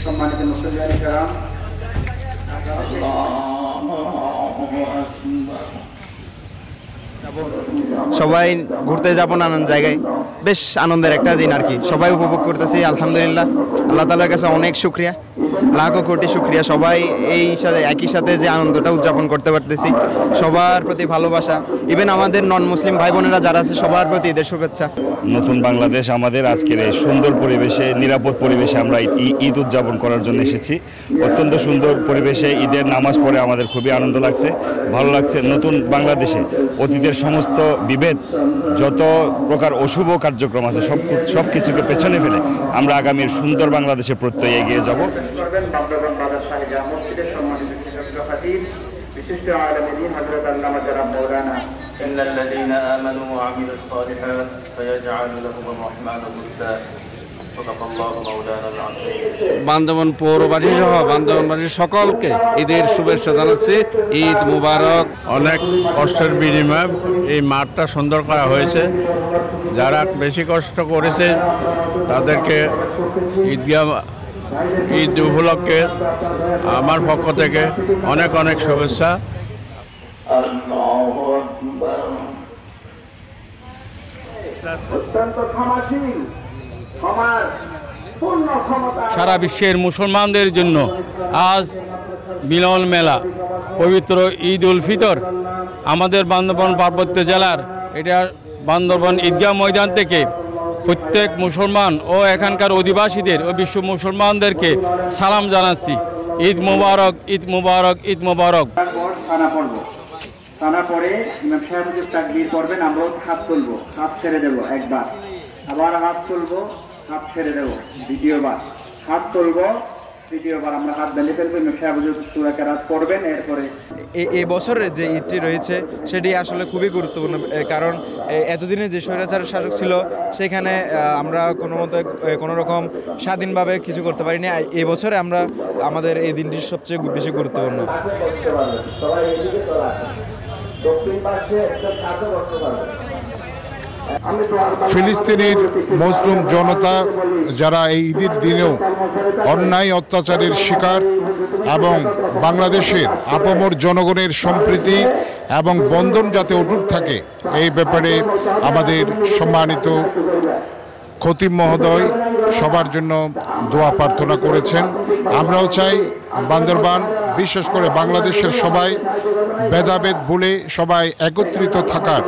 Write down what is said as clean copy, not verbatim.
সম্মানিত মুসলিম کرام, সবাই ঘুরতে যাবো নানান জায়গায়, বেশ আনন্দের একটা দিন আর কি। সবাই উপভোগ করতেছি আলহামদুলিল্লাহ। আল্লাহ তাআলার কাছে অনেক শুকরিয়া, লাখো কোটি শুকরিয়া। সবাই একই সাথে যে আনন্দটা উদযাপন করতে পারতেছি, সবার প্রতি ভালোবাসা। ইভেন আমাদের নন মুসলিম ভাই বোনেরা যারা আছে সবার প্রতি ঈদের শুভেচ্ছা। নতুন বাংলাদেশ আমাদের আজকের এই সুন্দর পরিবেশে, নিরাপদ পরিবেশে আমরা ঈদ উদযাপন করার জন্য এসেছি। অত্যন্ত সুন্দর পরিবেশে ঈদের নামাজ পড়ে আমাদের খুবই আনন্দ লাগছে, ভালো লাগছে। নতুন বাংলাদেশে অতীতের সমস্ত বিভেদ, যত প্রকার অশুভ কার্যক্রম আছে সব কিছুকে পেছনে ফেলে আমরা আগামীর সুন্দর বাংলাদেশে প্রত্যয় এগিয়ে যাব। বিশিষ্ট আলেম দ্বীন হযরত আল্লামা জনাব মাওলানা ইন্নাল্লাযীনা আমানু ওয়া আমিলুস সালিহাত সায়াজআলু লাহুমুর রহমানু উদ্দা। সাদাকাল্লাহু মাওলানা আল-আযীম। বান্দরবান পৌরবাসী সহ বান্দরবানবাসীর সকলকে ঈদের শুভেচ্ছা জানাচ্ছি। ঈদ মুবারক। অনেক কষ্টের বিনিময়ে এই মাঠটা সুন্দর করা হয়েছে। যারা বেশি কষ্ট করেছে তাদেরকে ঈদ উপলক্ষে আমার পক্ষ থেকে অনেক অনেক শুভেচ্ছা। সারা বিশ্বের মুসলমানদের জন্য আজ মিলন মেলা, পবিত্র ঈদ উল ফিতর আমাদের বান্দরবান পার্বত্য জেলার এটা বান্দরবান ঈদগাহ ময়দান থেকে প্রত্যেক মুসলমান ও এখানকার অধিবাসীদের ও বিশ্ব মুসলমানদেরকে সালাম জানাচ্ছি। ঈদ মুবারক, ঈদ মুবারক, ঈদ মুবারক। সানা পরে ইমাম সাহেব তাকবীর করবেন, আমরা হাত তুলবো, হাত ছেড়ে দেবো একবার, আবার হাত তুলবো, হাত ছেড়ে দেবো দ্বিতীয়বার, হাত তুলবো তৃতীয়বার, আমরা হাত বেঁধে ফেলবো। ইমাম সাহেব সূরা কেরাত করবেন। এরপরে এই বছরের যে ঈদটি রয়েছে সেটি আসলে খুবই গুরুত্বপূর্ণ, কারণ এতদিনে যে স্বৈরাচার শাসক ছিল সেখানে আমরা কোনো রকম স্বাধীনভাবে কিছু করতে পারিনি। এই বছরে আমাদের এই দিনটি সবচেয়ে বেশি গুরুত্বপূর্ণ। ফিলিস্তিনের মুসলিম জনতা যারা এই ঈদের দিনেও অন্যায় অত্যাচারের শিকার এবং বাংলাদেশের আপামর জনগণের সম্প্রীতি এবং বন্ধন যাতে অটুট থাকে এই ব্যাপারে আমাদের সম্মানিত খতিব মহোদয় সবার জন্য দোয়া প্রার্থনা করেছেন। আমরাও চাই বান্দরবান, বিশেষ করে বাংলাদেশের সবাই ভেদাভেদ ভুলে সবাই একত্রিত থাকার।